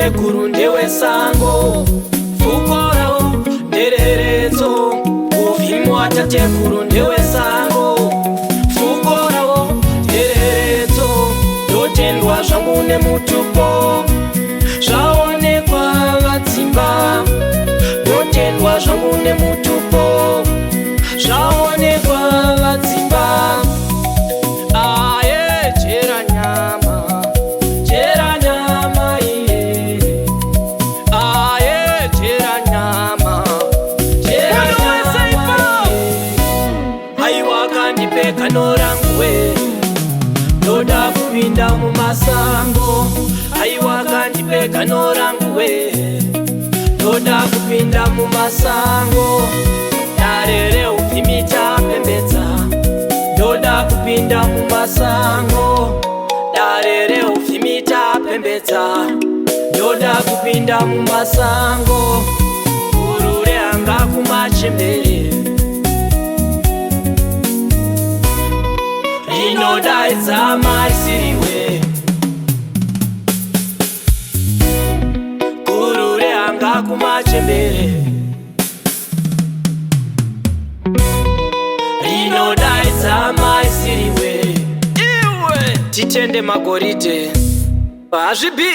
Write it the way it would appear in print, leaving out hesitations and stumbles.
sekuru ndewesango, fukorawo ndereredzo. Uvhimi watatekuru ndewesango, fukorawo ndereredzo. Ndotendwa zvangu nemutupo, zvaonekwa vadzimba. Ndotendwa zvangu nemutupo, zvaonekwa vadzimba. Aye Jeranyama, Jeranyama iye. Aye Jeranyama, Jeranyama iye. Aiwa kandipe kano rangu we, ndoda kupinda mumasango. Aiwa kandipe kano rangu we, ndoda kupinda mumasango. Darere uvhimi tapembedza, ndoda kupinda mumasango. Darere uvhimi tapembedza, ndoda kupinda mumasango. Urure anga kumachembere, rinodaidza maisiriwe. Urure anga kumachembere, rinodaidza maisiriwe. Iwe titende magoride, hazvibi.